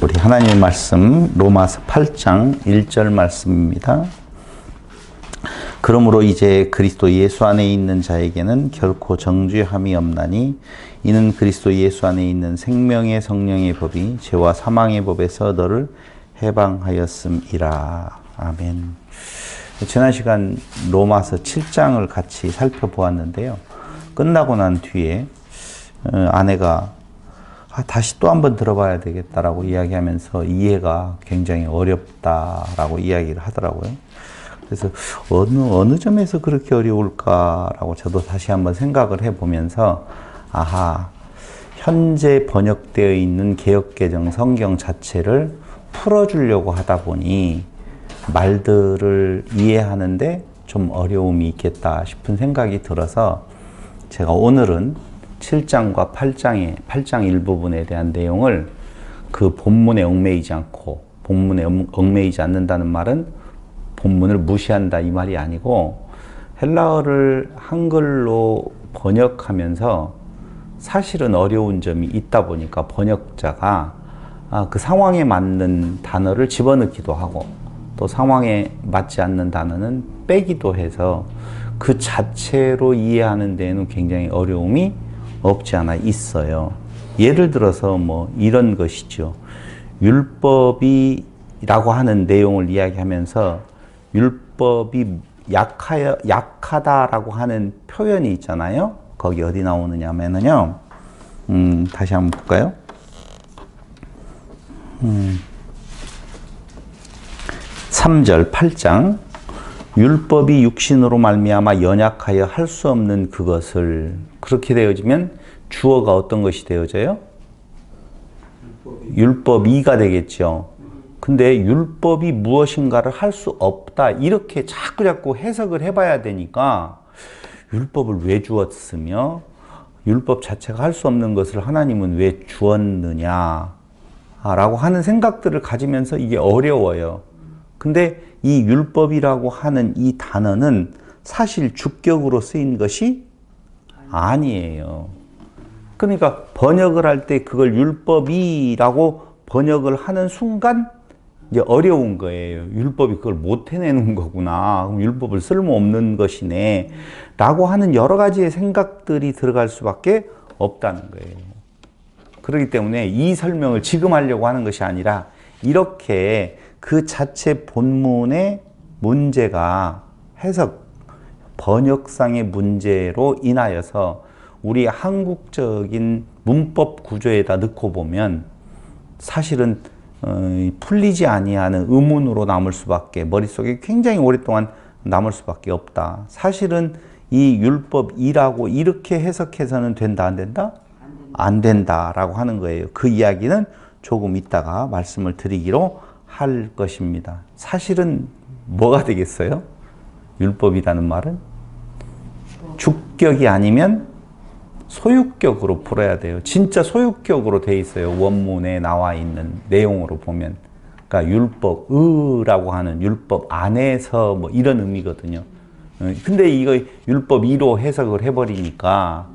우리 하나님의 말씀 로마서 8장 1절 말씀입니다. 그러므로 이제 그리스도 예수 안에 있는 자에게는 결코 정죄함이 없나니 이는 그리스도 예수 안에 있는 생명의 성령의 법이 죄와 사망의 법에서 너를 해방하였음이라. 아멘. 지난 시간 로마서 7장을 같이 살펴보았는데요. 끝나고 난 뒤에 아내가 다시 또 한번 들어봐야 되겠다라고 이야기하면서 이해가 굉장히 어렵다라고 이야기를 하더라고요. 그래서 어느 점에서 그렇게 어려울까라고 저도 다시 한번 생각을 해보면서 현재 번역되어 있는 개역개정 성경 자체를 풀어주려고 하다 보니 말들을 이해하는데 좀 어려움이 있겠다 싶은 생각이 들어서 제가 오늘은 7장과 8장 일부분에 대한 내용을 그 본문에 얽매이지 않고, 본문에 얽매이지 않는다는 말은 본문을 무시한다 이 말이 아니고, 헬라어를 한글로 번역하면서 사실은 어려운 점이 있다 보니까 번역자가 그 상황에 맞는 단어를 집어넣기도 하고 또 상황에 맞지 않는 단어는 빼기도 해서 그 자체로 이해하는 데에는 굉장히 어려움이 없지 않아 있어요. 예를 들어서 이런 것이죠. 율법이라고 하는 내용을 이야기하면서 율법이 약하다라고 하는 표현이 있잖아요. 거기 어디 나오느냐면요. 다시 한번 볼까요? 3절 8장 율법이 육신으로 말미암아 연약하여 할 수 없는 그것을, 그렇게 되어지면 주어가 어떤 것이 되어져요? 율법이가 되겠죠. 근데 율법이 무엇인가를 할 수 없다 이렇게 자꾸 해석을 해봐야 되니까 율법을 왜 주었으며 율법 자체가 할 수 없는 것을 하나님은 왜 주었느냐 라고 하는 생각들을 가지면서 이게 어려워요. 근데 이 율법이라고 하는 이 단어는 사실 주격으로 쓰인 것이 아니에요. 그러니까 번역을 할 때 그걸 율법이라고 번역을 하는 순간 이제 어려운 거예요. 율법이 그걸 못 해내는 거구나. 그럼 율법을 쓸모없는 것이네. 라고 하는 여러 가지의 생각들이 들어갈 수밖에 없다는 거예요. 그렇기 때문에 이 설명을 지금 하려고 하는 것이 아니라 이렇게 그 자체 본문의 문제가 해석, 번역상의 문제로 인하여서 우리 한국적인 문법 구조에다 넣고 보면 사실은 풀리지 아니하는 의문으로 남을 수밖에, 머릿속에 굉장히 오랫동안 남을 수밖에 없다. 사실은 이 율법이라고 이렇게 해석해서는 된다, 안 된다? 안 된다라고 하는 거예요. 그 이야기는 조금 이따가 말씀을 드리기로 할 것입니다. 사실은 뭐가 되겠어요? 율법이라는 말은 주격이 아니면 소유격으로 풀어야 돼요. 진짜 소유격으로 돼 있어요. 원문에 나와 있는 내용으로 보면. 그러니까 율법의라고 하는 율법 안에서 이런 의미거든요. 근데 이거 율법이로 해석을 해버리니까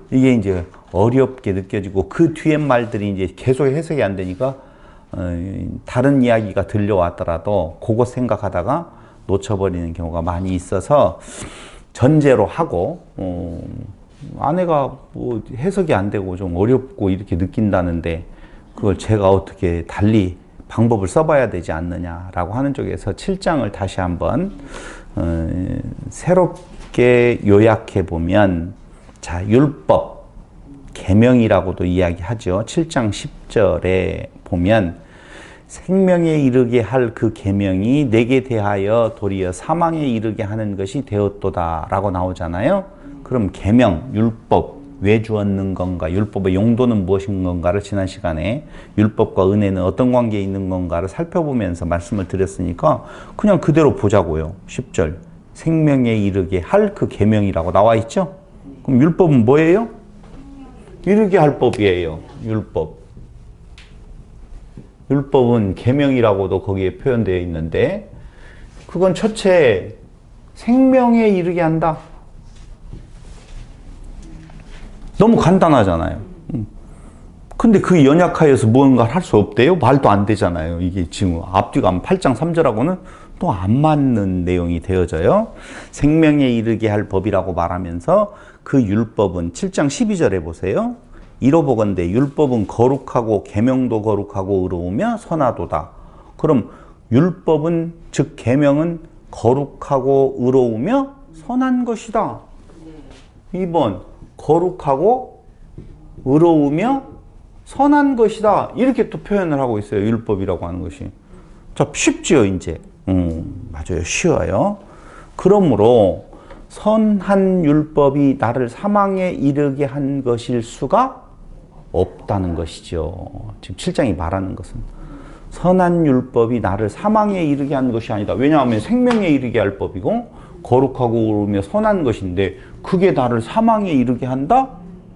이게 이제 어렵게 느껴지고 그 뒤에 말들이 이제 계속 해석이 안 되니까 다른 이야기가 들려왔더라도 그것 생각하다가 놓쳐버리는 경우가 많이 있어서 전제로 하고 아내가 해석이 안 되고 좀 어렵고 이렇게 느낀다는데 그걸 제가 어떻게 달리 방법을 써봐야 되지 않느냐라고 하는 쪽에서 7장을 다시 한번 새롭게 요약해 보면, 자, 율법 계명이라고도 이야기하죠. 7장 10절에 보면 생명에 이르게 할 그 계명이 내게 대하여 도리어 사망에 이르게 하는 것이 되었도다 라고 나오잖아요. 그럼 계명, 율법 왜 주었는 건가, 율법의 용도는 무엇인 건가를 지난 시간에 율법과 은혜는 어떤 관계에 있는 건가를 살펴보면서 말씀을 드렸으니까 그냥 그대로 보자고요. 10절 생명에 이르게 할 그 계명이라고 나와 있죠. 그럼 율법은 뭐예요? 이르게 할 법이에요. 율법은 계명이라고도 거기에 표현되어 있는데 그건 첫째 생명에 이르게 한다. 너무 간단하잖아요. 근데 그 연약하여서 무언가를 할 수 없대요? 말도 안 되잖아요. 이게 지금 앞뒤가 8장 3절하고는 또 안 맞는 내용이 되어져요. 생명에 이르게 할 법이라고 말하면서 그 율법은 7장 12절에 보세요. 이로보건대 율법은 거룩하고 계명도 거룩하고 의로우며 선하도다. 그럼 율법은 즉 계명은 거룩하고 의로우며 선한 것이다. 2번 거룩하고 의로우며 선한 것이다. 이렇게 또 표현을 하고 있어요. 율법이라고 하는 것이. 자, 쉽지요, 이제. 맞아요. 쉬워요. 그러므로 선한 율법이 나를 사망에 이르게 한 것일 수가 없다는 것이죠. 지금 7장이 말하는 것은 선한 율법이 나를 사망에 이르게 한 것이 아니다. 왜냐하면 생명에 이르게 할 법이고 거룩하고 의로우며 선한 것인데 그게 나를 사망에 이르게 한다?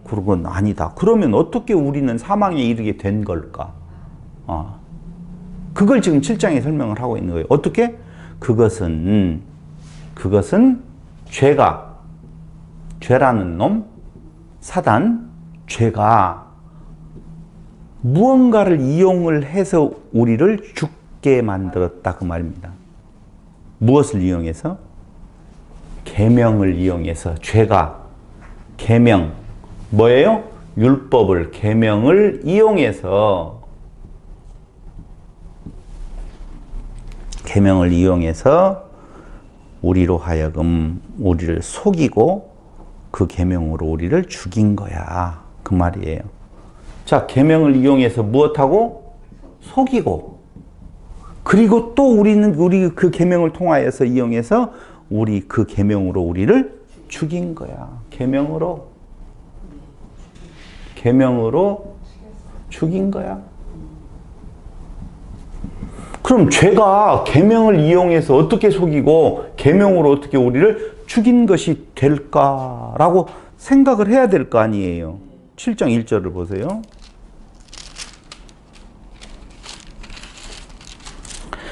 그건 아니다. 그러면 어떻게 우리는 사망에 이르게 된 걸까? 그걸 지금 7장에 설명을 하고 있는 거예요. 어떻게? 그것은 죄라는 놈, 사단, 죄가 무언가를 이용을 해서 우리를 죽게 만들었다 그 말입니다. 무엇을 이용해서? 계명을 이용해서. 죄가 계명 뭐예요? 율법을 계명을 이용해서 우리로 하여금 우리를 속이고 그 계명으로 우리를 죽인 거야 그 말이에요. 자, 계명을 이용해서 무엇하고? 속이고. 그리고 또 우리 그 계명을 통하여서 이용해서 우리 그 계명으로 우리를 죽인 거야. 계명으로 죽인 거야. 그럼 죄가 계명을 이용해서 어떻게 속이고 계명으로 어떻게 우리를 죽인 것이 될까라고 생각을 해야 될 거 아니에요. 7장 1절을 보세요.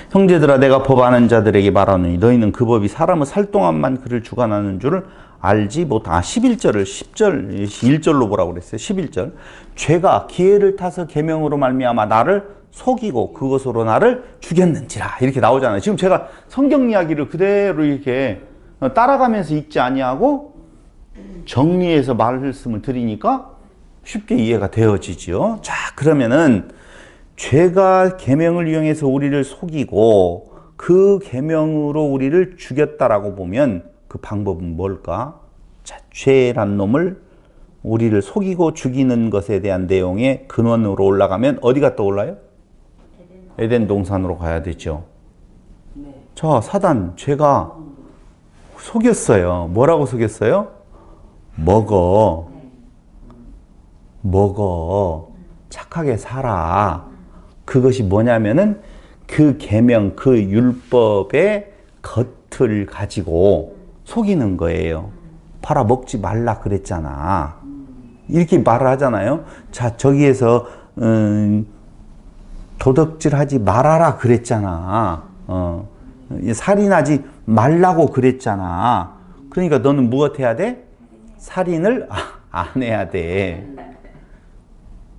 형제들아 내가 법 아는 자들에게 말하노니 너희는 그 법이 사람을 살 동안만 그를 주관하는 줄을 알지 못하. 11절을 10절 1절로 보라고 그랬어요. 11절. 죄가 기회를 타서 계명으로 말미암아 나를 속이고 그것으로 나를 죽였는지라 이렇게 나오잖아요. 지금 제가 성경 이야기를 그대로 이렇게 따라가면서 읽지 아니하고 정리해서 말씀을 드리니까 쉽게 이해가 되어지죠. 자, 그러면은 죄가 계명을 이용해서 우리를 속이고 그 계명으로 우리를 죽였다라고 보면 그 방법은 뭘까? 자, 죄란 놈을 우리를 속이고 죽이는 것에 대한 내용의 근원으로 올라가면 어디가 떠올라요? 에덴 동산으로 가야 되죠. 자, 사단, 죄가 속였어요. 뭐라고 속였어요? 먹어. 착하게 살아. 그것이 뭐냐면은 그 계명, 그 율법의 겉을 가지고 속이는 거예요. 팔아 먹지 말라 그랬잖아. 이렇게 말을 하잖아요. 자, 저기에서 도덕질하지 말아라 그랬잖아. 살인하지 말라고 그랬잖아. 그러니까 너는 무엇해야 돼? 살인을 안 해야 돼.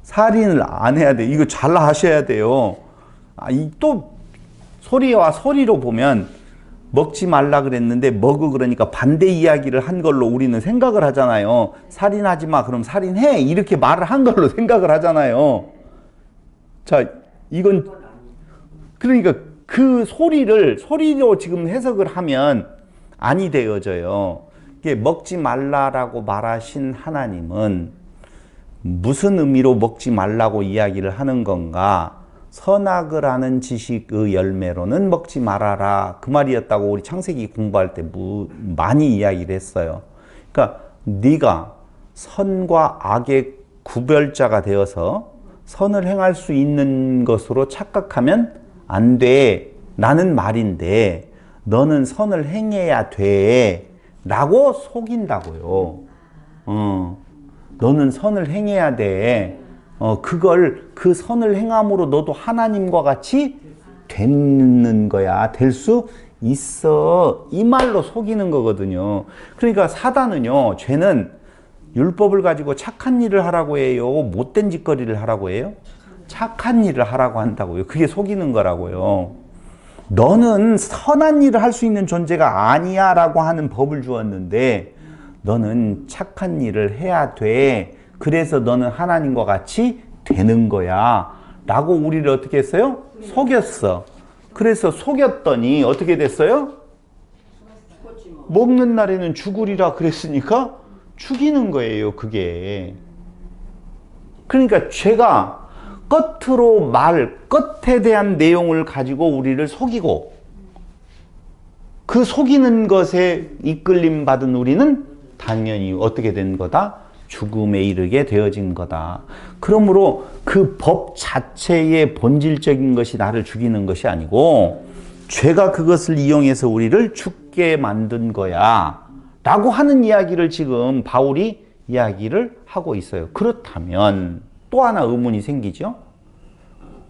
살인을 안 해야 돼. 이거 잘 하셔야 돼요. 또 소리와 소리로 보면 먹지 말라 그랬는데 먹어 그러니까 반대 이야기를 한 걸로 우리는 생각을 하잖아요. 살인하지 마. 그럼 살인해. 이렇게 말을 한 걸로 생각을 하잖아요. 자, 이건 그러니까 그 소리로 지금 해석을 하면 아니 되어져요. 이게 먹지 말라라고 말하신 하나님은 무슨 의미로 먹지 말라고 이야기를 하는 건가? 선악을 아는 지식의 열매로는 먹지 말아라. 그 말이었다고 우리 창세기 공부할 때 많이 이야기를 했어요. 그러니까 네가 선과 악의 구별자가 되어서 선을 행할 수 있는 것으로 착각하면 안 돼. 라는 말인데 너는 선을 행해야 돼. 라고 속인다고요. 너는 선을 행해야 돼. 그 선을 행함으로 너도 하나님과 같이 되는 거야. 될 수 있어. 이 말로 속이는 거거든요. 그러니까 사단은요, 죄는 율법을 가지고 착한 일을 하라고 해요? 못된 짓거리를 하라고 해요? 착한 일을 하라고 한다고요. 그게 속이는 거라고요. 너는 선한 일을 할 수 있는 존재가 아니야 라고 하는 법을 주었는데 너는 착한 일을 해야 돼. 그래서 너는 하나님과 같이 되는 거야 라고 우리를 어떻게 했어요? 속였어. 그래서 속였더니 어떻게 됐어요? 먹는 날에는 죽으리라 그랬으니까 죽이는 거예요, 그게. 그러니까 죄가 겉으로 끝에 대한 내용을 가지고 우리를 속이고 그 속이는 것에 이끌림 받은 우리는 당연히 어떻게 된 거다? 죽음에 이르게 되어진 거다. 그러므로 그 법 자체의 본질적인 것이 나를 죽이는 것이 아니고 죄가 그것을 이용해서 우리를 죽게 만든 거야 라고 하는 이야기를 지금 바울이 이야기를 하고 있어요. 그렇다면 또 하나 의문이 생기죠?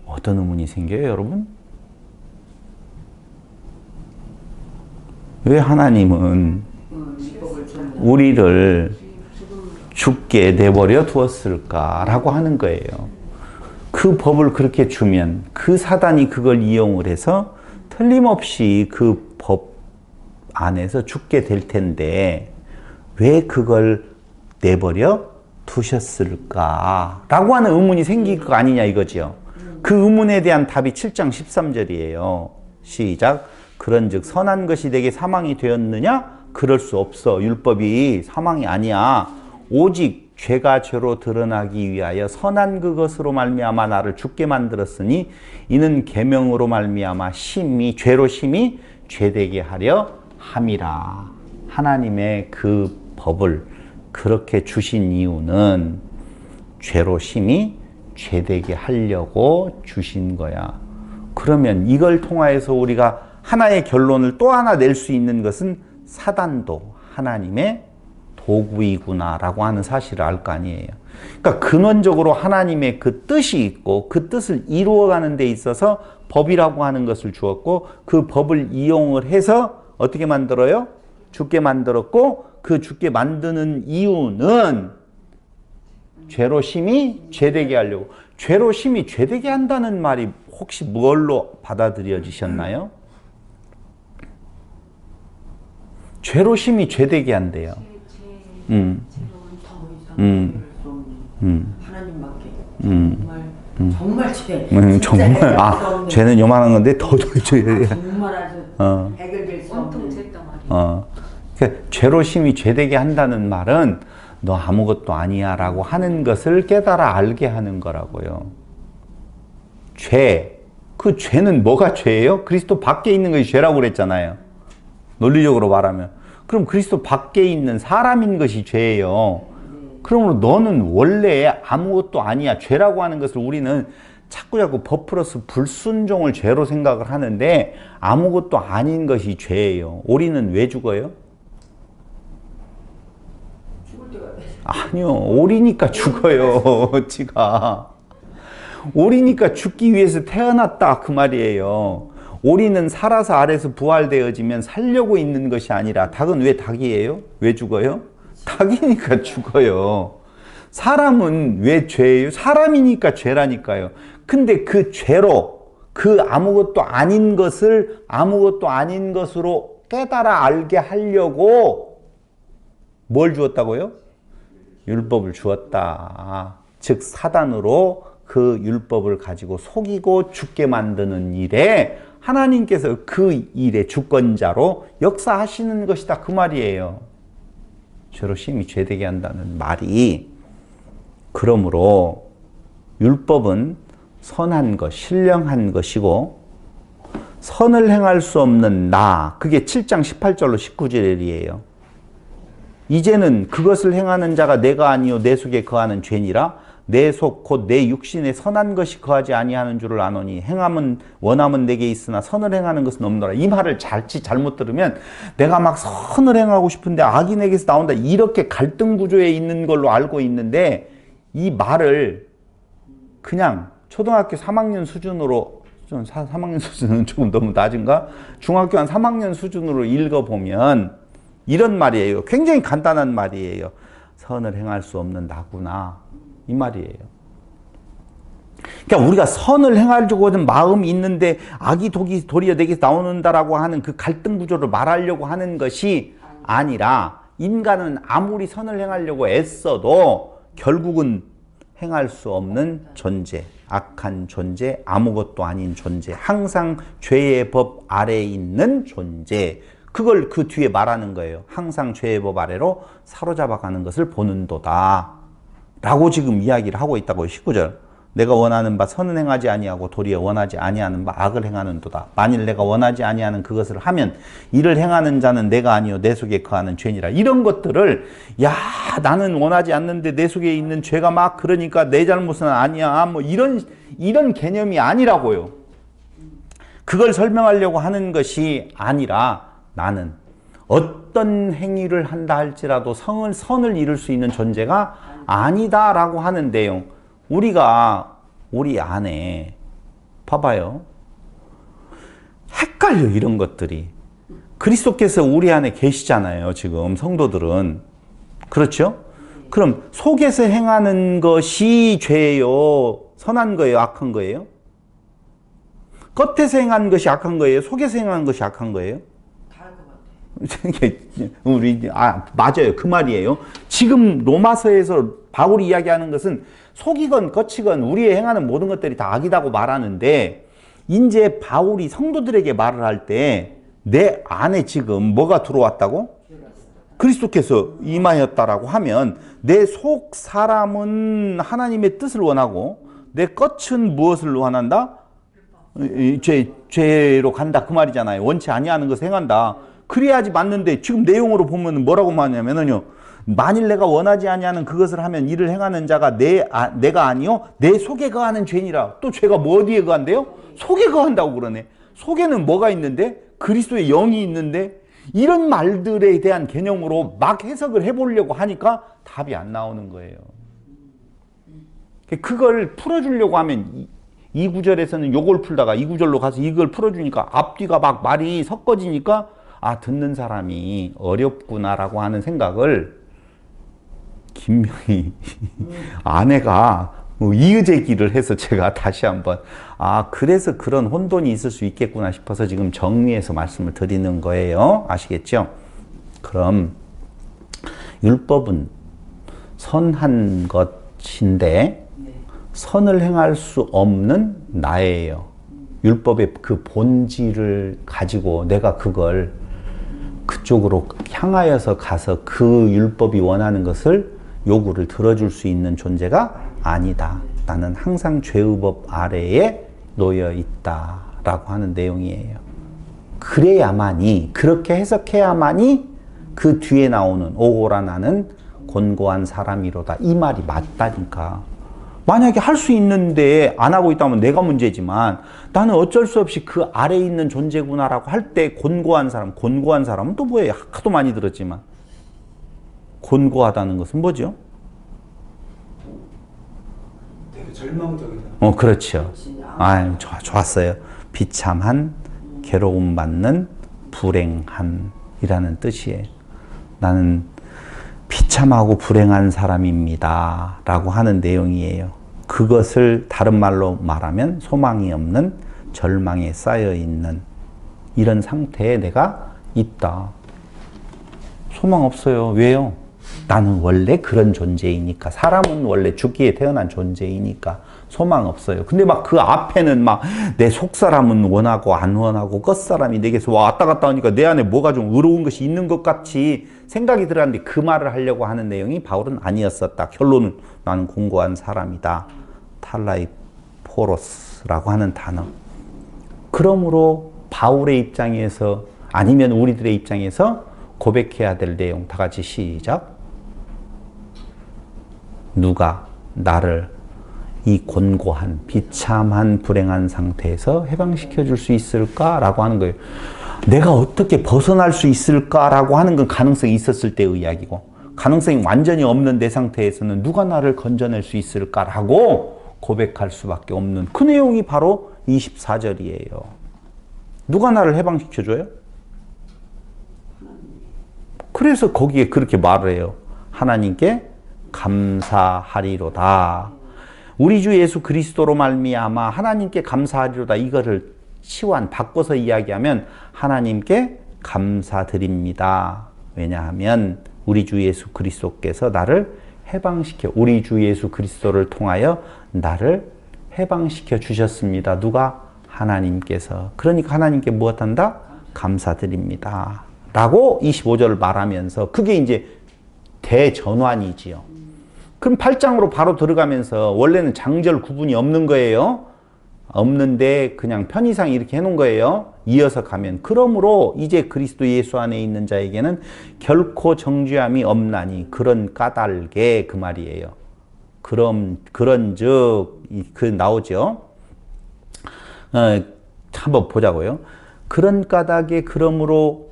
어떤 의문이 생겨요, 여러분? 왜 하나님은 우리를 죽게 내버려 두었을까라고 하는 거예요. 그 법을 그렇게 주면 그 사단이 그걸 이용을 해서 틀림없이 그 법 안에서 죽게 될 텐데 왜 그걸 내버려 두셨을까라고 하는 의문이 생길 거 아니냐 이거죠. 그 의문에 대한 답이 7장 13절이에요. 시작. 그런즉 선한 것이 내게 사망이 되었느냐? 그럴 수 없어. 율법이 사망이 아니야. 오직 죄가 죄로 드러나기 위하여 선한 그것으로 말미암아 나를 죽게 만들었으니 이는 계명으로 말미암아 죄로 심히 죄되게 하려 함이라. 하나님의 그 법을 그렇게 주신 이유는 죄로 심히 죄되게 하려고 주신 거야. 그러면 이걸 통하여서 우리가 하나의 결론을 또 하나 낼 수 있는 것은 사단도 하나님의 도구이구나라고 하는 사실을 알 거 아니에요. 그러니까 근원적으로 하나님의 그 뜻이 있고 그 뜻을 이루어가는 데 있어서 법이라고 하는 것을 주었고 그 법을 이용을 해서 어떻게 만들어요? 죽게 만들었고 그 죽게 만드는 이유는 죄로 심히 죄되게 하려고. 죄로 심히 죄되게 한다는 말이 혹시 뭘로 받아들여지셨나요? 죄로 심히 죄되게 한대요. 하나님밖에 정말 죄. 정말 죄는 요만한 건데 더 정말 아주 해결될 수 없는 그러니까 죄로 심히 죄되게 한다는 말은 너 아무것도 아니야 라고 하는 것을 깨달아 알게 하는 거라고요. 그 죄는 뭐가 죄예요? 그리스도 밖에 있는 것이 죄라고 그랬잖아요. 논리적으로 말하면. 그럼 그리스도 밖에 있는 사람인 것이 죄예요. 그러므로 너는 원래 아무것도 아니야. 죄라고 하는 것을 우리는 자꾸 법 플러스 불순종을 죄로 생각을 하는데 아무것도 아닌 것이 죄예요. 오리는 왜 죽어요? 아니요. 오리니까 죽어요. 지가. 오리니까 죽기 위해서 태어났다 그 말이에요. 오리는 살아서 알에서 부활되어지면 살려고 있는 것이 아니라 닭은 왜 닭이에요? 왜 죽어요? 닭이니까 죽어요. 사람은 왜 죄예요? 사람이니까 죄라니까요. 근데 그 죄로 그 아무것도 아닌 것을 아무것도 아닌 것으로 깨달아 알게 하려고 뭘 주었다고요? 율법을 주었다. 즉 사단으로 그 율법을 가지고 속이고 죽게 만드는 일에 하나님께서 그 일의 주권자로 역사하시는 것이다 그 말이에요. 죄로 심히 죄되게 한다는 말이. 그러므로 율법은 선한 것, 신령한 것이고 선을 행할 수 없는 나, 그게 7장 18절로 19절이에요. 이제는 그것을 행하는 자가 내가 아니요 내 속에 거하는 죄니라. 내 속 곧 내 육신에 선한 것이 거하지 아니하는 줄을 아노니 행함은 원함은 내게 있으나 선을 행하는 것은 없노라. 이 말을 잘못 들으면 내가 막 선을 행하고 싶은데 악이 내게서 나온다 이렇게 갈등 구조에 있는 걸로 알고 있는데 이 말을 그냥 초등학교 3학년 수준으로 3학년 수준은 조금 너무 낮은가? 중학교 한 3학년 수준으로 읽어보면 이런 말이에요. 굉장히 간단한 말이에요. 선을 행할 수 없는 나구나 이 말이에요. 그러니까 우리가 선을 행하려고 하는 마음이 있는데 악이 독이 도리어 내게서 나오는다라고 하는 그 갈등 구조를 말하려고 하는 것이 아니라 인간은 아무리 선을 행하려고 애써도 결국은 행할 수 없는 존재, 악한 존재, 아무것도 아닌 존재, 항상 죄의 법 아래에 있는 존재, 그걸 그 뒤에 말하는 거예요. 항상 죄의 법 아래로 사로잡아가는 것을 보는도다 라고 지금 이야기를 하고 있다고 19절. 내가 원하는 바 선은 행하지 아니하고 도리어 원하지 아니하는 바 악을 행하는도다. 만일 내가 원하지 아니하는 그것을 하면 이를 행하는 자는 내가 아니요 내 속에 거하는 죄니라. 이런 것들을 야 나는 원하지 않는데 내 속에 있는 죄가 막 그러니까 내 잘못은 아니야 뭐 이런 개념이 아니라고요. 그걸 설명하려고 하는 것이 아니라 나는 어떤 행위를 한다 할지라도 선을 이룰 수 있는 존재가 아니다라고 하는 내용. 우리가 우리 안에 봐봐요. 헷갈려 이런 것들이. 그리스도께서 우리 안에 계시잖아요. 지금 성도들은. 그렇죠? 그럼 속에서 행하는 것이 죄예요? 선한 거예요? 악한 거예요? 겉에서 행하는 것이 악한 거예요? 속에서 행하는 것이 악한 거예요? 맞아요. 그 말이에요. 지금 로마서에서 바울이 이야기하는 것은 속이건 겉이건 우리의 행하는 모든 것들이 다 악이라고 말하는데 이제 바울이 성도들에게 말을 할 때 내 안에 지금 뭐가 들어왔다고? 그리스도께서 임하였다라고 하면 내 속 사람은 하나님의 뜻을 원하고 내 겉은 무엇을 원한다? 죄로 간다 그 말이잖아요. 원치 아니하는 것을 행한다. 그래야지 맞는데 지금 내용으로 보면 뭐라고 말하냐면요. 만일 내가 원하지 아니하는 그것을 하면 이를 행하는 자가 내가 아니요 내 속에 거하는 죄니라. 또 죄가 뭐 어디에 거한대요? 속에 거한다고 그러네. 속에는 뭐가 있는데? 그리스도의 영이 있는데 이런 말들에 대한 개념으로 막 해석을 해보려고 하니까 답이 안 나오는 거예요. 그걸 풀어주려고 하면 이 구절에서는 요걸 풀다가 이 구절로 가서 이걸 풀어주니까 앞뒤가 막 말이 섞어지니까 아 듣는 사람이 어렵구나라고 하는 생각을 김명희 아내가 이의제기를 해서 제가 다시 한번 그래서 그런 혼돈이 있을 수 있겠구나 싶어서 지금 정리해서 말씀을 드리는 거예요. 아시겠죠? 그럼 율법은 선한 것인데 선을 행할 수 없는 나예요. 율법의 그 본질을 가지고 내가 그걸 그쪽으로 향하여서 가서 그 율법이 원하는 것을 요구를 들어줄 수 있는 존재가 아니다. 나는 항상 죄의 법 아래에 놓여 있다라고 하는 내용이에요. 그래야만이, 그렇게 해석해야만이 그 뒤에 나오는 오고라 나는 곤고한 사람이로다. 이 말이 맞다니까. 만약에 할 수 있는데 안 하고 있다면 내가 문제지만 나는 어쩔 수 없이 그 아래에 있는 존재구나라고 할 때 곤고한 사람은 또 뭐예요? 하도 많이 들었지만 곤고하다는 것은 뭐죠? 되게 절망적이다. 그렇죠. 좋았어요. 비참한, 괴로움 받는, 불행한 이라는 뜻이에요. 나는 비참하고 불행한 사람입니다 라고 하는 내용이에요. 그것을 다른 말로 말하면 소망이 없는, 절망에 쌓여있는 이런 상태에 내가 있다. 소망 없어요. 왜요? 나는 원래 그런 존재이니까. 사람은 원래 죽기에 태어난 존재이니까 소망 없어요. 근데 막 그 앞에는 막 내 속사람은 원하고 안 원하고 끝사람이 내게서 왔다 갔다 하니까 내 안에 뭐가 좀 의로운 것이 있는 것 같이 생각이 들었는데 그 말을 하려고 하는 내용이 바울은 아니었었다. 결론은 나는 공고한 사람이다. 탈라이포로스라고 하는 단어. 그러므로 바울의 입장에서 아니면 우리들의 입장에서 고백해야 될 내용 다 같이 시작. 누가 나를 이 곤고한 비참한 불행한 상태에서 해방시켜 줄 수 있을까라고 하는 거예요. 내가 어떻게 벗어날 수 있을까라고 하는 건 가능성이 있었을 때의 이야기고, 가능성이 완전히 없는 내 상태에서는 누가 나를 건져낼 수 있을까라고 고백할 수밖에 없는 그 내용이 바로 24절이에요. 누가 나를 해방시켜 줘요? 그래서 거기에 그렇게 말을 해요. 하나님께 감사하리로다. 우리 주 예수 그리스도로 말미암아 하나님께 감사하리로다. 이거를 치환 바꿔서 이야기하면 하나님께 감사드립니다. 왜냐하면 우리 주 예수 그리스도께서 나를 해방시켜, 우리 주 예수 그리스도를 통하여 나를 해방시켜 주셨습니다. 누가? 하나님께서. 그러니까 하나님께 무엇한다? 감사드립니다. 라고 25절을 말하면서 그게 이제 대전환이지요. 그럼 8장으로 바로 들어가면서 원래는 장절 구분이 없는 거예요. 없는데 그냥 편의상 이렇게 해놓은 거예요. 이어서 가면 그러므로 이제 그리스도 예수 안에 있는 자에게는 결코 정죄함이 없나니 그런 까닭에 그 말이에요. 그런즉 그 나오죠. 한번 보자고요. 그런 까닭에 그러므로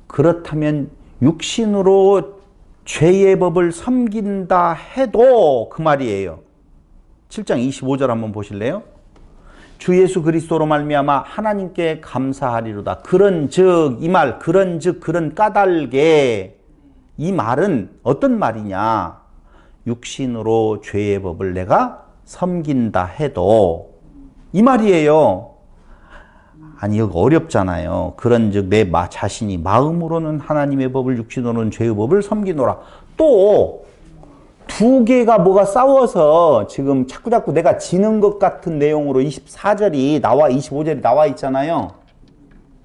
그렇다면 육신으로 죄의 법을 섬긴다 해도 그 말이에요. 7장 25절 한번 보실래요? 주 예수 그리스도로 말미암아 하나님께 감사하리로다. 그런즉 이 말, 그런즉 그런 까닭에 이 말은 어떤 말이냐? 육신으로 죄의 법을 내가 섬긴다 해도 이 말이에요. 아니 여기 어렵잖아요. 그런즉 내 자신이 마음으로는 하나님의 법을 육신으로는 죄의 법을 섬기노라. 또 두 개가 뭐가 싸워서 지금 자꾸 내가 지는 것 같은 내용으로 24절이 나와 25절이 나와 있잖아요.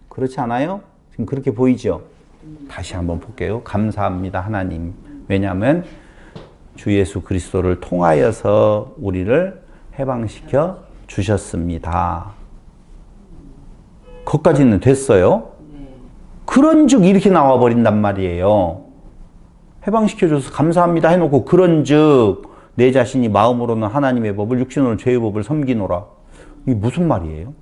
그렇지 않아요? 지금 그렇게 보이죠? 다시 한번 볼게요. 감사합니다 하나님. 왜냐하면 주 예수 그리스도를 통하여서 우리를 해방시켜 주셨습니다. 거기까지는 됐어요. 그런즉 이렇게 나와버린단 말이에요. 해방시켜줘서 감사합니다 해놓고 그런즉 내 자신이 마음으로는 하나님의 법을 육신으로는 죄의 법을 섬기노라. 이게 무슨 말이에요?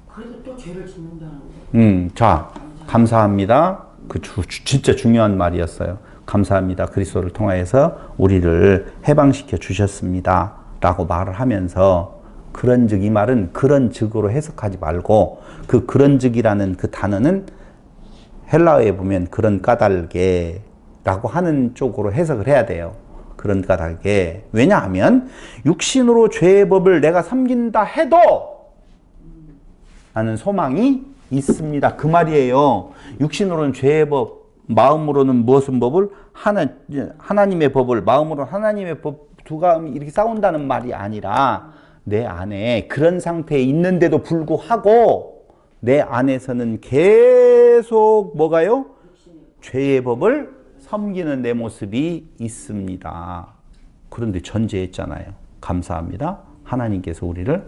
그래도 또 죄를 짓는다는 거. 자, 감사합니다. 그 진짜 중요한 말이었어요. 감사합니다. 그리스도를 통하여서 우리를 해방시켜 주셨습니다. 라고 말을 하면서 그런즉 이 말은 그런즉으로 해석하지 말고 그 그런즉이라는 그 단어는 헬라어에 보면 그런 까닭에 라고 하는 쪽으로 해석을 해야 돼요. 그런 까닭에. 왜냐하면 육신으로 죄의 법을 내가 섬긴다 해도 나는 소망이 있습니다. 그 말이에요. 육신으로는 죄의 법, 마음으로는 무엇은 법을? 하나님의 법을, 마음으로는 하나님의 법 두가 이렇게 싸운다는 말이 아니라 내 안에 그런 상태에 있는데도 불구하고 내 안에서는 계속 뭐가요? 죄의 법을 섬기는 내 모습이 있습니다. 그런데 전제했잖아요. 감사합니다. 하나님께서 우리를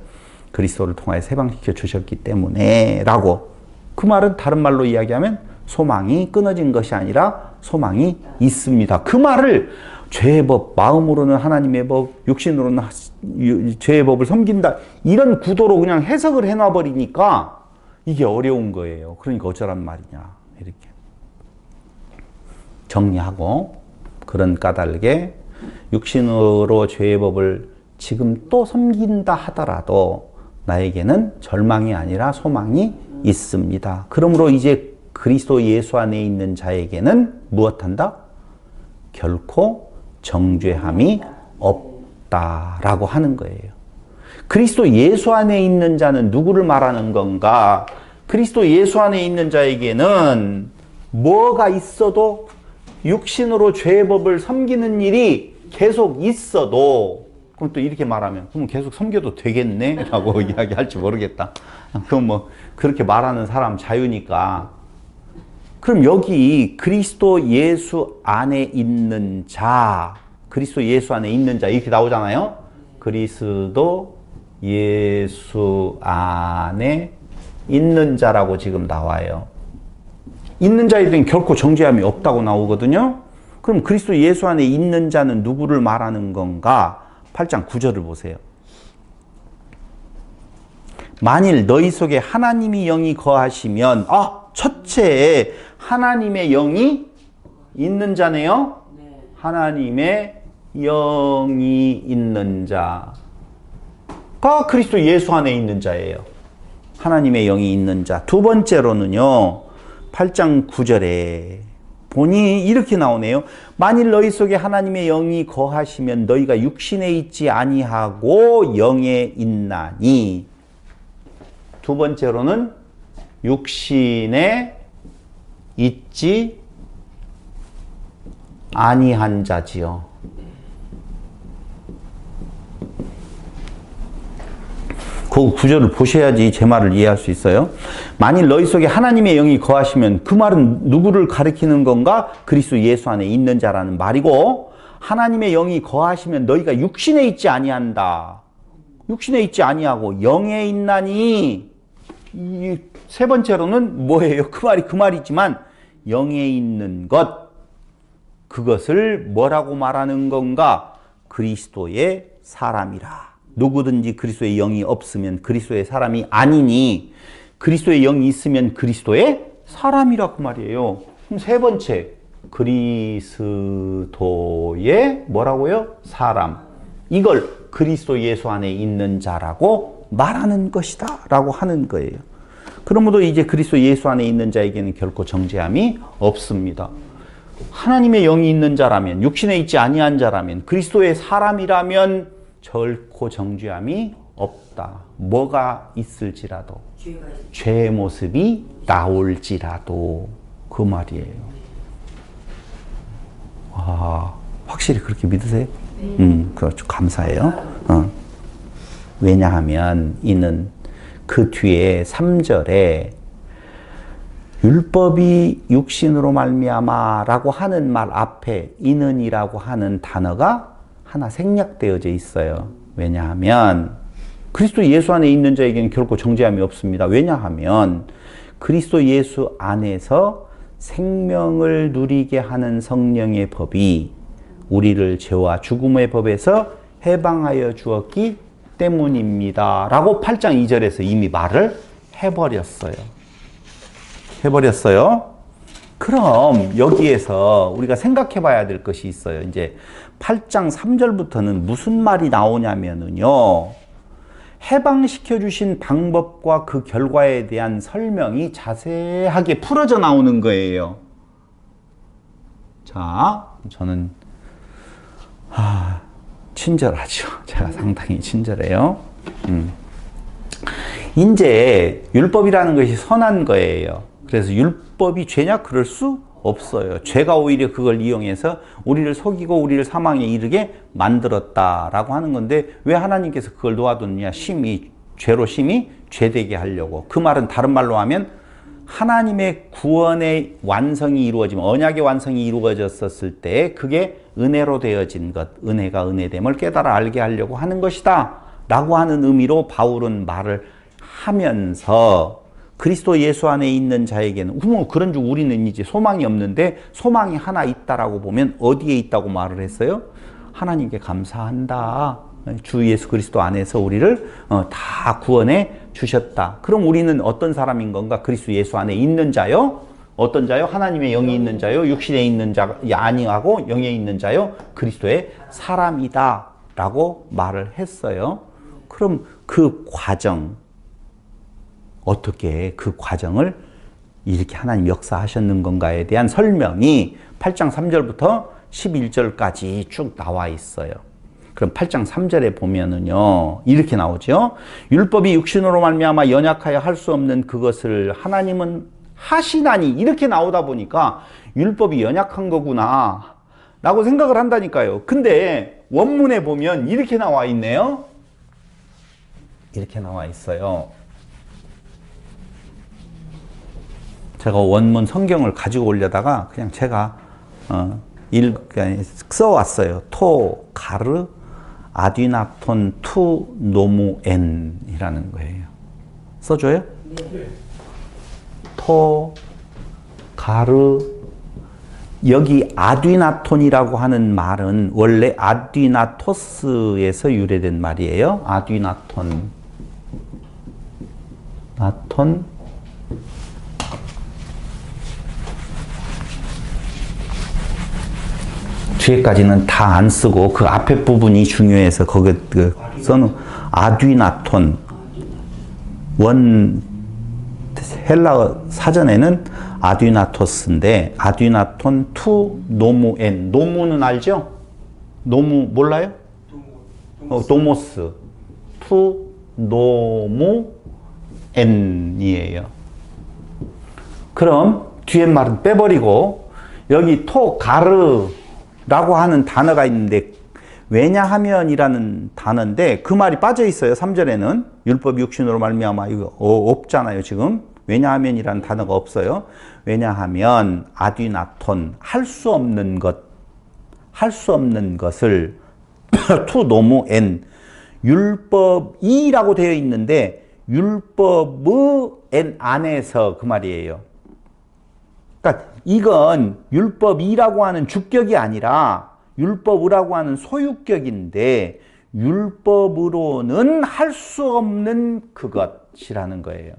그리스도를 통하여 해방시켜 주셨기 때문에 라고. 그 말은 다른 말로 이야기하면 소망이 끊어진 것이 아니라 소망이 있습니다. 그 말을 죄의 법, 마음으로는 하나님의 법, 육신으로는 죄의 법을 섬긴다. 이런 구도로 그냥 해석을 해놔버리니까 이게 어려운 거예요. 그러니까 어쩌란 말이냐. 이렇게 정리하고 그런 까닭에 육신으로 죄의 법을 지금 또 섬긴다 하더라도 나에게는 절망이 아니라 소망이 있습니다. 그러므로 이제 그리스도 예수 안에 있는 자에게는 무엇한다? 결코 정죄함이 없다라고 하는 거예요. 그리스도 예수 안에 있는 자는 누구를 말하는 건가? 그리스도 예수 안에 있는 자에게는 뭐가 있어도 육신으로 죄의 법을 섬기는 일이 계속 있어도, 그럼 또 이렇게 말하면 그럼 계속 섬겨도 되겠네? 라고 이야기할지 모르겠다. 그럼 뭐 그렇게 말하는 사람 자유니까. 그럼 여기 그리스도 예수 안에 있는 자, 그리스도 예수 안에 있는 자 이렇게 나오잖아요. 그리스도 예수 안에 있는 자라고 지금 나와요. 있는 자에게는 결코 정죄함이 없다고 나오거든요. 그럼 그리스도 예수 안에 있는 자는 누구를 말하는 건가? 8장 9절을 보세요. 만일 너희 속에 하나님이 영이 거하시면, 첫째 하나님의 영이 있는 자네요. 네. 하나님의 영이 있는 자가 그리스도 예수 안에 있는 자예요. 하나님의 영이 있는 자. 두 번째로는요, 8장 9절에 보니 이렇게 나오네요. 만일 너희 속에 하나님의 영이 거하시면 너희가 육신에 있지 아니하고 영에 있나니. 두 번째로는 육신에 있지 아니한 자지요. 그 구절을 보셔야지 제 말을 이해할 수 있어요. 만일 너희 속에 하나님의 영이 거하시면 그 말은 누구를 가리키는 건가? 그리스도 예수 안에 있는 자라는 말이고, 하나님의 영이 거하시면 너희가 육신에 있지 아니한다. 육신에 있지 아니하고 영에 있나니. 이 세 번째로는 뭐예요? 그 말이지만 영에 있는 것, 그것을 뭐라고 말하는 건가? 그리스도의 사람이라. 누구든지 그리스도의 영이 없으면 그리스도의 사람이 아니니, 그리스도의 영이 있으면 그리스도의 사람이라고 말이에요. 그럼 세 번째, 그리스도의 뭐라고요? 사람. 이걸 그리스도 예수 안에 있는 자라고 말하는 것이다 라고 하는 거예요. 그러므로 이제 그리스도 예수 안에 있는 자에게는 결코 정죄함이 없습니다. 하나님의 영이 있는 자라면, 육신에 있지 아니한 자라면, 그리스도의 사람이라면 결코 정죄함이 없다. 뭐가 있을지라도, 죄의 모습이 나올지라도, 그 말이에요. 와, 확실히 그렇게 믿으세요? 그렇죠. 감사해요. 왜냐하면 이는 그 뒤에 3절에 율법이 육신으로 말미암아라고 하는 말 앞에 이는이라고 하는 단어가 하나 생략되어져 있어요. 왜냐하면 그리스도 예수 안에 있는 자에게는 결코 정죄함이 없습니다. 왜냐하면 그리스도 예수 안에서 생명을 누리게 하는 성령의 법이 우리를 죄와 죽음의 법에서 해방하여 주었기 때문입니다. 라고 8장 2절에서 이미 말을 해버렸어요. 그럼 여기에서 우리가 생각해 봐야 될 것이 있어요. 이제 8장 3절부터는 무슨 말이 나오냐면요. 해방시켜 주신 방법과 그 결과에 대한 설명이 자세하게 풀어져 나오는 거예요. 자, 저는 친절하죠. 제가 상당히 친절해요. 이제 율법이라는 것이 선한 거예요. 그래서 율법이 죄냐? 그럴 수 없어요. 죄가 오히려 그걸 이용해서 우리를 속이고 우리를 사망에 이르게 만들었다라고 하는 건데, 왜 하나님께서 그걸 놓아두느냐? 죄로 심히 죄되게 하려고. 그 말은 다른 말로 하면 하나님의 구원의 완성이 이루어지면, 언약의 완성이 이루어졌었을 때 그게 은혜로 되어진 것, 은혜가 은혜됨을 깨달아 알게 하려고 하는 것이다 라고 하는 의미로 바울은 말을 하면서, 그리스도 예수 안에 있는 자에게는 그런 줄 우리는 이제 소망이 없는데 소망이 하나 있다라고 보면 어디에 있다고 말을 했어요? 하나님께 감사한다. 주 예수 그리스도 안에서 우리를 다 구원해 주셨다. 그럼 우리는 어떤 사람인 건가? 그리스도 예수 안에 있는 자요? 어떤 자요? 하나님의 영이 있는 자요? 육신에 있는 자가 아니하고 영에 있는 자요? 그리스도의 사람이다 라고 말을 했어요. 그럼 그 과정, 어떻게 그 과정을 이렇게 하나님 역사하셨는 건가에 대한 설명이 8장 3절부터 11절까지 쭉 나와 있어요. 그럼 8장 3절에 보면은요, 이렇게 나오죠. 율법이 육신으로 말미암아 연약하여 할 수 없는 그것을 하나님은 하시나니, 이렇게 나오다 보니까 율법이 연약한 거구나 라고 생각을 한다니까요. 근데 원문에 보면 이렇게 나와 있네요. 이렇게 나와 있어요. 제가 원문 성경을 가지고 오려다가 그냥 제가 써왔어요. 토 가르 아디나톤 투 노무엔이라는 거예요. 써줘요? 네. 토 가르, 여기 아디나톤이라고 하는 말은 원래 아디나토스에서 유래된 말이에요. 아디나톤, 나톤, 뒤에까지는 다 안 쓰고 그 앞에 부분이 중요해서 거기 써놓은 아디나톤, 원 헬라어 사전에는 아듀나토스인데 아듀나톤 투 노무 엔. 노무는 알죠? 노무 몰라요? 도모스 투 노무 엔이에요. 그럼 뒤에 말은 빼버리고 여기 토 가르라고 하는 단어가 있는데 왜냐하면이라는 단어인데 그 말이 빠져 있어요. 3절에는 율법이 육신으로 말미암아 이거 없잖아요. 지금 왜냐하면이라는 단어가 없어요. 왜냐하면 아듀나톤 할 수 없는 것을 투 노무 엔 율법이라고 되어 있는데 율법의 엔 안에서 그 말이에요. 그러니까 이건 율법이라고 하는 주격이 아니라 율법이라고 하는 소유격인데 율법으로는 할 수 없는 그것이라는 거예요.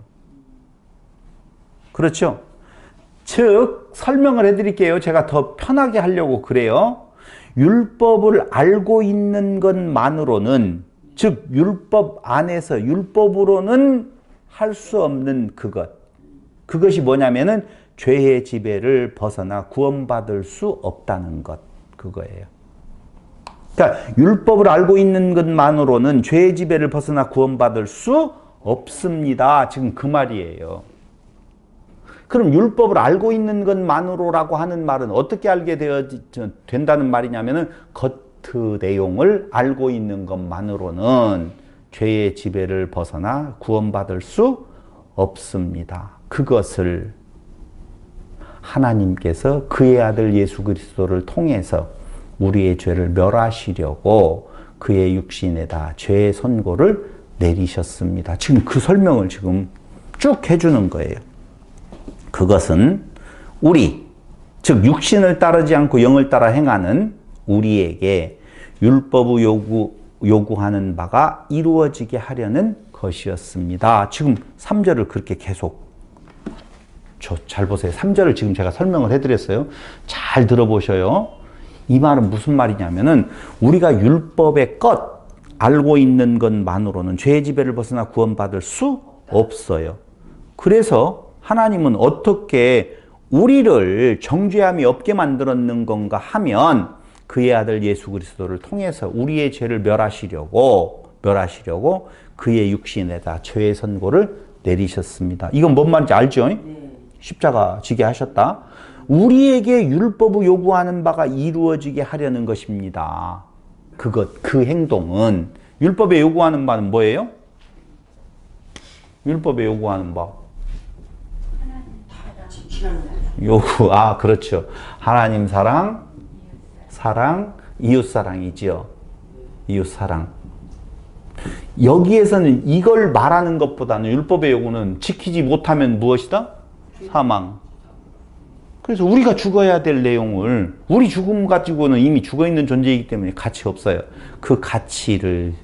그렇죠? 즉 설명을 해드릴게요. 제가 더 편하게 하려고 그래요. 율법을 알고 있는 것만으로는 즉 율법 안에서 율법으로는 할 수 없는 그것이 뭐냐면은 죄의 지배를 벗어나 구원받을 수 없다는 것 그거예요. 그러니까 율법을 알고 있는 것만으로는 죄의 지배를 벗어나 구원받을 수 없습니다. 지금 그 말이에요. 그럼 율법을 알고 있는 것만으로라고 하는 말은 어떻게 알게 된다는 말이냐면은 겉 내용을 알고 있는 것만으로는 죄의 지배를 벗어나 구원받을 수 없습니다. 그것을 하나님께서 그의 아들 예수 그리스도를 통해서 우리의 죄를 멸하시려고 그의 육신에다 죄의 선고를 내리셨습니다. 지금 그 설명을 지금 쭉 해주는 거예요. 그것은 우리, 즉 육신을 따르지 않고 영을 따라 행하는 우리에게 율법의 요구하는 바가 이루어지게 하려는 것이었습니다. 지금 3절을 그렇게 계속 잘 보세요. 3절을 지금 제가 설명을 해드렸어요. 잘 들어보셔요. 이 말은 무슨 말이냐면은 우리가 율법의 것 알고 있는 것만으로는 죄의 지배를 벗어나 구원받을 수 없어요. 그래서 하나님은 어떻게 우리를 정죄함이 없게 만들었는 건가 하면 그의 아들 예수 그리스도를 통해서 우리의 죄를 멸하시려고 그의 육신에다 죄의 선고를 내리셨습니다. 이건 뭔 말인지 알죠? 십자가 지게 하셨다. 우리에게 율법을 요구하는 바가 이루어지게 하려는 것입니다. 그 행동은 율법에 요구하는 바는 뭐예요? 율법에 요구하는 바. 그렇죠. 하나님 사랑, 이웃 사랑이지요. 이웃 사랑. 여기에서는 이걸 말하는 것보다는 율법의 요구는 지키지 못하면 무엇이다? 사망. 그래서 우리가 죽어야 될 내용을 우리 죽음 가지고는 이미 죽어있는 존재이기 때문에 가치 없어요. 그 가치를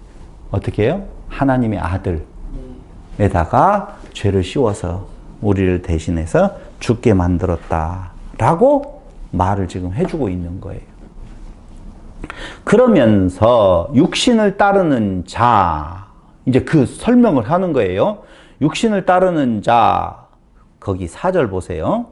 어떻게 해요? 하나님의 아들에다가 죄를 씌워서 우리를 대신해서 죽게 만들었다라고 말을 지금 해주고 있는 거예요. 그러면서 육신을 따르는 자, 이제 그 설명을 하는 거예요. 육신을 따르는 자, 거기 4절 보세요.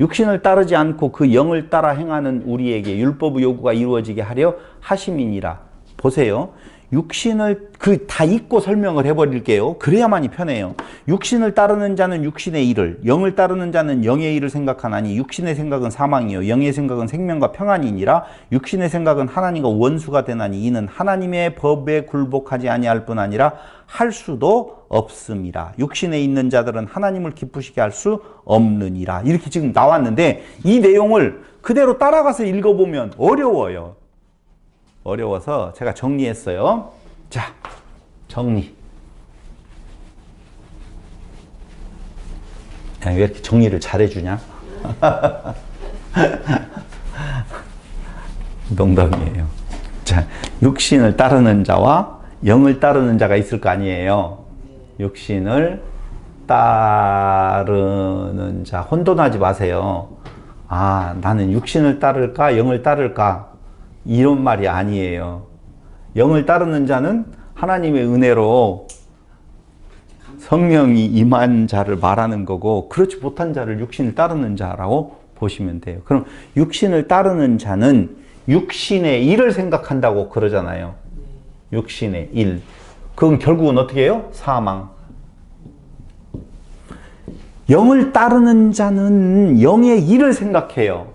육신을 따르지 않고 그 영을 따라 행하는 우리에게 율법의 요구가 이루어지게 하려 하심이니라. 보세요. 육신을 다 잊고 설명을 해버릴게요. 그래야만이 편해요. 육신을 따르는 자는 육신의 일을, 영을 따르는 자는 영의 일을 생각하나니 육신의 생각은 사망이요 영의 생각은 생명과 평안이니라. 육신의 생각은 하나님과 원수가 되나니 이는 하나님의 법에 굴복하지 아니할 뿐 아니라 할 수도 없음이라. 육신에 있는 자들은 하나님을 기쁘시게 할 수 없느니라. 이렇게 지금 나왔는데 이 내용을 그대로 따라가서 읽어보면 어려워요. 어려워서 제가 정리했어요. 자, 정리. 야, 왜 이렇게 정리를 잘해주냐? 농담이에요. 자, 육신을 따르는 자와 영을 따르는 자가 있을 거 아니에요. 육신을 따르는 자, 혼돈하지 마세요. 나는 육신을 따를까, 영을 따를까? 이런 말이 아니에요. 영을 따르는 자는 하나님의 은혜로 성령이 임한 자를 말하는 거고 그렇지 못한 자를 육신을 따르는 자라고 보시면 돼요. 그럼 육신을 따르는 자는 육신의 일을 생각한다고 그러잖아요. 육신의 일. 그건 결국은 어떻게 해요? 사망. 영을 따르는 자는 영의 일을 생각해요.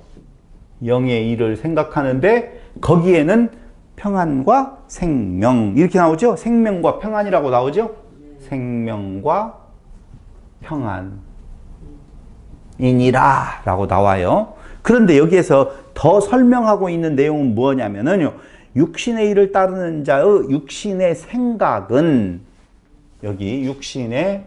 영의 일을 생각하는데 거기에는 평안과 생명 이렇게 나오죠? 생명과 평안이라고 나오죠? 생명과 평안이니라 라고 나와요. 그런데 여기에서 더 설명하고 있는 내용은 뭐냐면요. 육신의 일을 따르는 자의 육신의 생각은 여기 육신의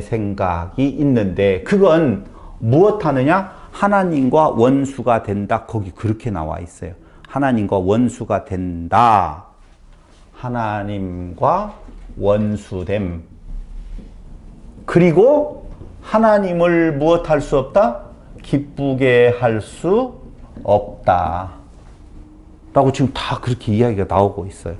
생각이 있는데 그건 무엇하느냐? 하나님과 원수가 된다. 거기 그렇게 나와 있어요. 하나님과 원수가 된다. 하나님과 원수됨. 그리고 하나님을 무엇할 수 없다? 기쁘게 할 수 없다. 라고 지금 다 그렇게 이야기가 나오고 있어요.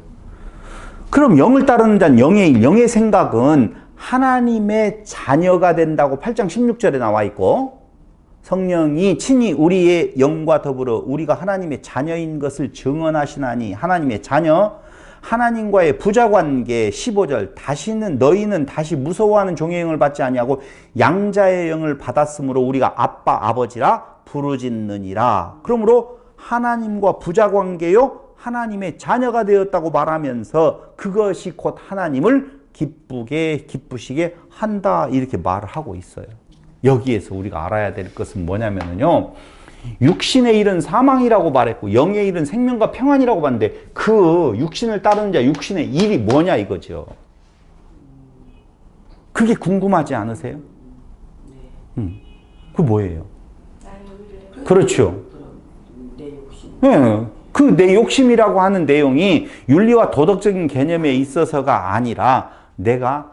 그럼 영을 따르는 자는 영의 일, 영의 생각은 하나님의 자녀가 된다고 8장 16절에 나와 있고 성령이 친히 우리의 영과 더불어 우리가 하나님의 자녀인 것을 증언하시나니 하나님의 자녀, 하나님과의 부자관계 15절 다시는 너희는 다시 무서워하는 종의 영을 받지 아니하고 양자의 영을 받았으므로 우리가 아빠 아버지라 부르짖느니라. 그러므로 하나님과 부자관계요 하나님의 자녀가 되었다고 말하면서 그것이 곧 하나님을 기쁘시게 한다 이렇게 말을 하고 있어요. 여기에서 우리가 알아야 될 것은 뭐냐면요. 육신의 일은 사망이라고 말했고 영의 일은 생명과 평안이라고 봤는데 그 육신을 따르는 자 육신의 일이 뭐냐 이거죠. 그게 궁금하지 않으세요? 그 뭐예요? 그렇죠. 네. 그 내 욕심이라고 하는 내용이 윤리와 도덕적인 개념에 있어서가 아니라 내가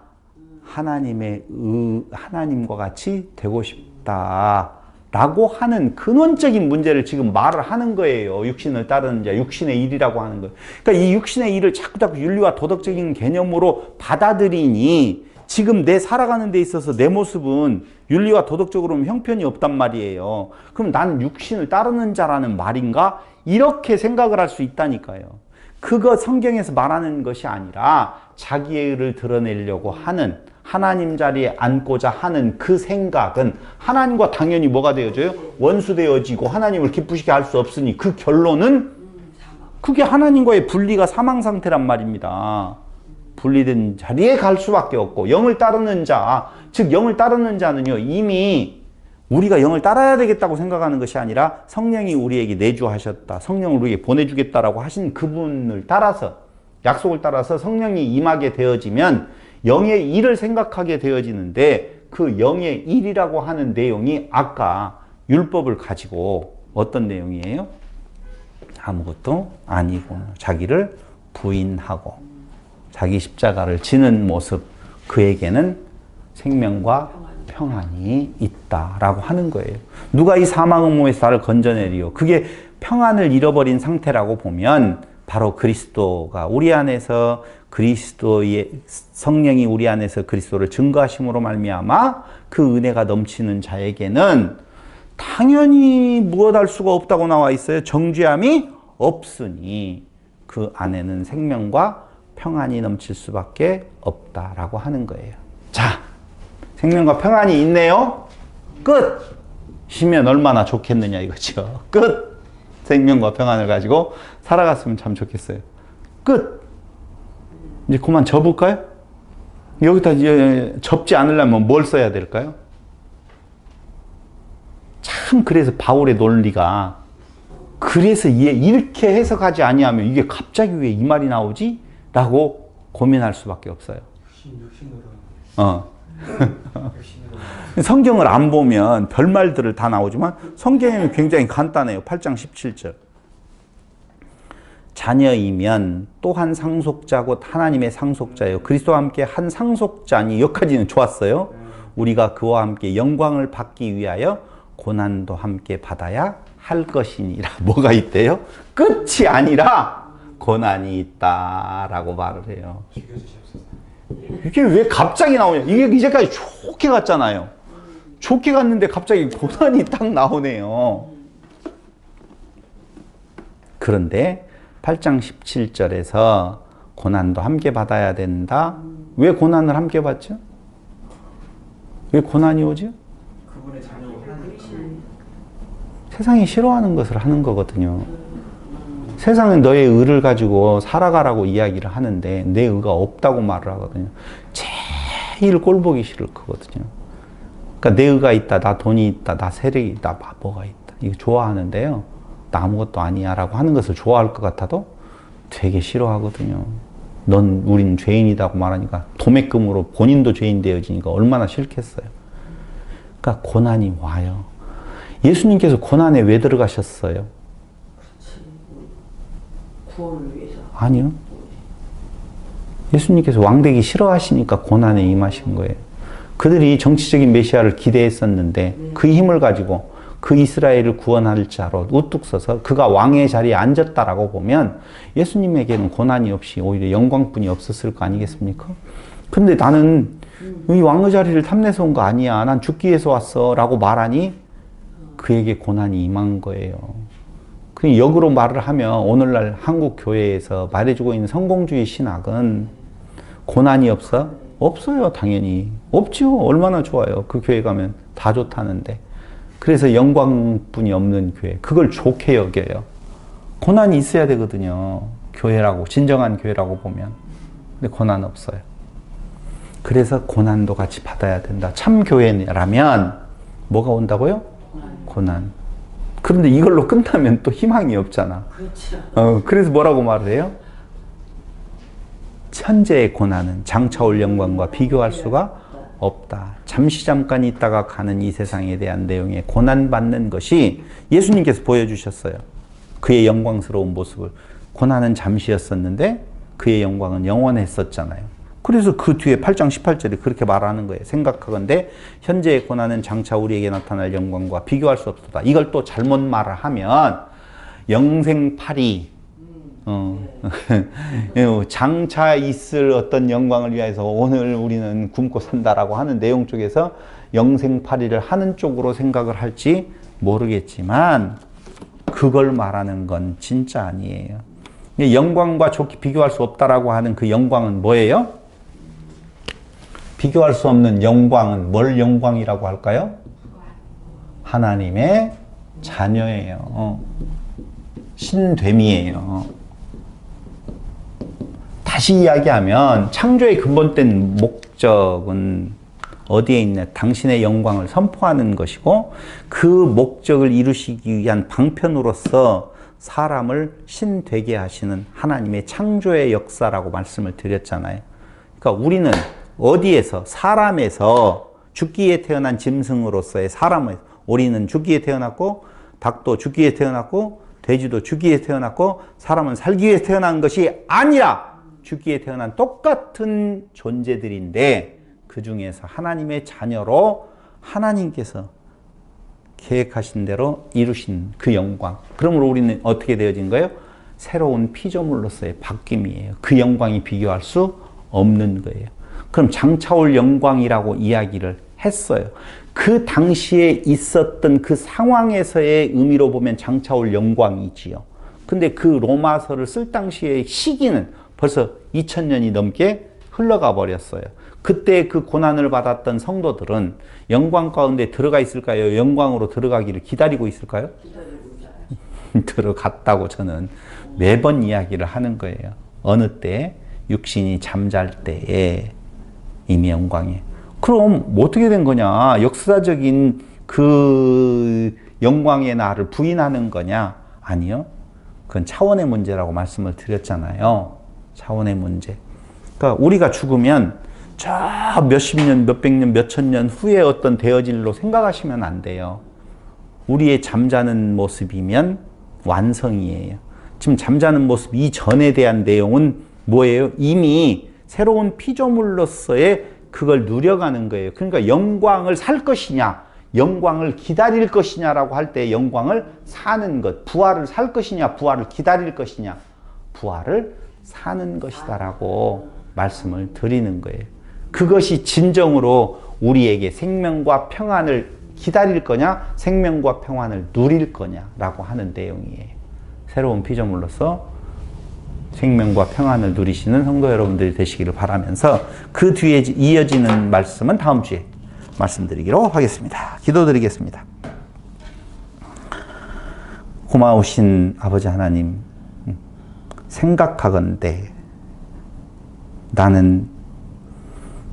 하나님과 같이 되고 싶다라고 하는 근원적인 문제를 지금 말을 하는 거예요. 육신을 따르는 자, 육신의 일이라고 하는 거예요. 그러니까 이 육신의 일을 자꾸 윤리와 도덕적인 개념으로 받아들이니 지금 내 살아가는 데 있어서 내 모습은 윤리와 도덕적으로는 형편이 없단 말이에요. 그럼 난 육신을 따르는 자라는 말인가? 이렇게 생각을 할 수 있다니까요. 그거 성경에서 말하는 것이 아니라 자기의 의를 드러내려고 하는 하나님 자리에 앉고자 하는 그 생각은 하나님과 당연히 뭐가 되어져요? 원수 되어지고 하나님을 기쁘시게 할 수 없으니 그 결론은 그게 하나님과의 분리가 사망 상태란 말입니다. 분리된 자리에 갈 수밖에 없고 영을 따르는 자, 즉 영을 따르는 자는요 이미 우리가 영을 따라야 되겠다고 생각하는 것이 아니라 성령이 우리에게 내주하셨다. 성령을 우리에게 보내주겠다라고 하신 그분을 따라서 약속을 따라서 성령이 임하게 되어지면 영의 일을 생각하게 되어지는데 그 영의 일이라고 하는 내용이 아까 율법을 가지고 어떤 내용이에요? 아무것도 아니고 자기를 부인하고 자기 십자가를 지는 모습 그에게는 생명과 평안이 있다라고 하는 거예요. 누가 이 사망의 몸에서 나를 건져내리요? 그게 평안을 잃어버린 상태라고 보면 바로 그리스도가 우리 안에서 그리스도의 성령이 우리 안에서 그리스도를 증거하심으로 말미암아 그 은혜가 넘치는 자에게는 당연히 무엇할 수가 없다고 나와 있어요. 정죄함이 없으니 그 안에는 생명과 평안이 넘칠 수밖에 없다라고 하는 거예요. 자, 생명과 평안이 있네요. 끝! 시면 얼마나 좋겠느냐 이거죠. 끝! 생명과 평안을 가지고 살아갔으면 참 좋겠어요. 끝! 이제 그만 접을까요? 여기다 접지 않으려면 뭘 써야 될까요? 참 그래서 바울의 논리가 그래서 이렇게 해석하지 아니하면 이게 갑자기 왜 이 말이 나오지? 라고 고민할 수밖에 없어요. 성경을 안 보면 별말들을 다 나오지만 성경이 굉장히 간단해요. 8장 17절. 자녀이면 또한 상속자고 하나님의 상속자예요. 그리스도와 함께 한 상속자니 여기까지는 좋았어요. 우리가 그와 함께 영광을 받기 위하여 고난도 함께 받아야 할 것이니라. 뭐가 있대요? 끝이 아니라 고난이 있다라고 말을 해요. 죽여주시옵소서. 이게 왜 갑자기 나오냐? 이게 이제까지 좋게 갔잖아요. 좋게 갔는데 갑자기 고난이 딱 나오네요. 그런데 8장 17절에서 고난도 함께 받아야 된다. 왜 고난을 함께 받죠? 왜 고난이 오죠? 그분의 자녀로 하나님. 세상이 싫어하는 것을 하는 거거든요. 세상은 너의 의를 가지고 살아가라고 이야기를 하는데 내 의가 없다고 말을 하거든요. 제일 꼴보기 싫을 거거든요. 그러니까 내 의가 있다, 나 돈이 있다, 나 세력이 있다, 뭐가 있다. 이거 좋아하는데요. 나 아무것도 아니야 라고 하는 것을 좋아할 것 같아도 되게 싫어하거든요. 우린 죄인이라고 말하니까 도매금으로 본인도 죄인 되어지니까 얼마나 싫겠어요. 그러니까 고난이 와요. 예수님께서 고난에 왜 들어가셨어요? 구원을 위해서. 아니요. 예수님께서 왕되기 싫어하시니까 고난에 임하신 거예요. 그들이 정치적인 메시아를 기대했었는데 그 힘을 가지고 그 이스라엘을 구원할 자로 우뚝 서서 그가 왕의 자리에 앉았다라고 보면 예수님에게는 고난이 없이 오히려 영광뿐이 없었을 거 아니겠습니까? 근데 나는 이 왕의 자리를 탐내서 온 거 아니야. 난 죽기 위해서 왔어. 라고 말하니 그에게 고난이 임한 거예요. 그 역으로 말을 하면 오늘날 한국 교회에서 말해주고 있는 성공주의 신학은 고난이 없어? 없어요. 당연히. 없죠. 얼마나 좋아요. 그 교회 가면 다 좋다는데. 그래서 영광뿐이 없는 교회, 그걸 좋게 여겨요. 고난이 있어야 되거든요. 교회라고, 진정한 교회라고 보면. 근데 고난 없어요. 그래서 고난도 같이 받아야 된다. 참 교회라면 뭐가 온다고요? 고난. 그런데 이걸로 끝나면 또 희망이 없잖아. 그렇죠. 그래서 뭐라고 말을 해요? 현재의 고난은 장차올 영광과 비교할 수가 없다. 잠깐 있다가 가는 이 세상에 대한 내용의 고난받는 것이 예수님께서 보여주셨어요. 그의 영광스러운 모습을. 고난은 잠시였었는데 그의 영광은 영원했었잖아요. 그래서 그 뒤에 8장 18절에 그렇게 말하는 거예요. 생각하건대 현재의 고난은 장차 우리에게 나타날 영광과 비교할 수 없다. 이걸 또 잘못 말을 하면 영생팔이 장차 있을 어떤 영광을 위해서 오늘 우리는 굶고 산다라고 하는 내용 쪽에서 영생팔이를 하는 쪽으로 생각을 할지 모르겠지만 그걸 말하는 건 진짜 아니에요. 영광과 좋게 비교할 수 없다라고 하는 그 영광은 뭐예요? 비교할 수 없는 영광은 뭘 영광이라고 할까요? 하나님의 자녀예요. 신됨이에요. 다시 이야기하면 창조의 근본된 목적은 어디에 있냐? 당신의 영광을 선포하는 것이고 그 목적을 이루시기 위한 방편으로서 사람을 신되게 하시는 하나님의 창조의 역사라고 말씀을 드렸잖아요. 그러니까 우리는 어디에서? 사람에서 죽기에 태어난 짐승으로서의 사람을, 오리는 죽기에 태어났고 닭도 죽기에 태어났고 돼지도 죽기에 태어났고 사람은 살기 위해 태어난 것이 아니라 죽기에 태어난 똑같은 존재들인데 그 중에서 하나님의 자녀로 하나님께서 계획하신 대로 이루신 그 영광. 그러므로 우리는 어떻게 되어진 거예요? 새로운 피조물로서의 바뀜이에요. 그 영광이 비교할 수 없는 거예요. 그럼 장차올 영광이라고 이야기를 했어요. 그 당시에 있었던 그 상황에서의 의미로 보면 장차올 영광이지요. 근데 그 로마서를 쓸 당시의 시기는 벌써 2000년이 넘게 흘러가 버렸어요. 그때 그 고난을 받았던 성도들은 영광 가운데 들어가 있을까요? 영광으로 들어가기를 기다리고 있을까요? 들어갔다고 저는 매번 이야기를 하는 거예요. 어느 때? 육신이 잠잘 때에 이미 영광이에요. 그럼 어떻게 된 거냐? 역사적인 그 영광의 날을 부인하는 거냐? 아니요. 그건 차원의 문제라고 말씀을 드렸잖아요. 차원의 문제. 그러니까 우리가 죽으면 저 몇십 년, 몇백 년, 몇천 년 후에 어떤 되어질로 생각하시면 안 돼요. 우리의 잠자는 모습이면 완성이에요. 지금 잠자는 모습 이전에 대한 내용은 뭐예요? 이미 새로운 피조물로서의 그걸 누려가는 거예요. 그러니까 영광을 살 것이냐, 영광을 기다릴 것이냐라고 할 때 영광을 사는 것, 부활을 살 것이냐, 부활을 기다릴 것이냐. 부활을 사는 것이다라고 말씀을 드리는 거예요. 그것이 진정으로 우리에게 생명과 평안을 기다릴 거냐, 생명과 평안을 누릴 거냐라고 하는 내용이에요. 새로운 피조물로서 생명과 평안을 누리시는 성도 여러분들이 되시기를 바라면서 그 뒤에 이어지는 말씀은 다음 주에 말씀드리기로 하겠습니다. 기도드리겠습니다. 고마우신 아버지 하나님, 생각하건대 나는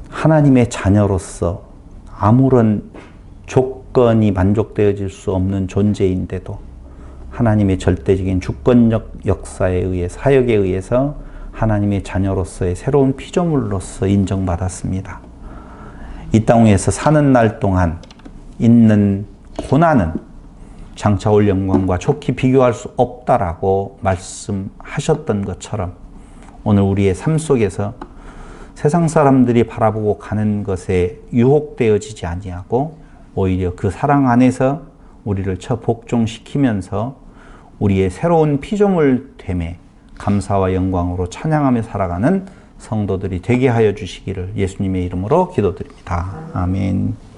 하나님의 자녀로서 아무런 조건이 만족되어질 수 없는 존재인데도 하나님의 절대적인 주권적 역사에 의해, 사역에 의해서 하나님의 자녀로서의 새로운 피조물로서 인정받았습니다. 이 땅 위에서 사는 날 동안 있는 고난은 장차 올 영광과 좋게 비교할 수 없다라고 말씀하셨던 것처럼 오늘 우리의 삶 속에서 세상 사람들이 바라보고 가는 것에 유혹되어지지 아니하고 오히려 그 사랑 안에서 우리를 복종시키면서 우리의 새로운 피조물 됨에 감사와 영광으로 찬양하며 살아가는 성도들이 되게 하여 주시기를 예수님의 이름으로 기도드립니다. 아멘.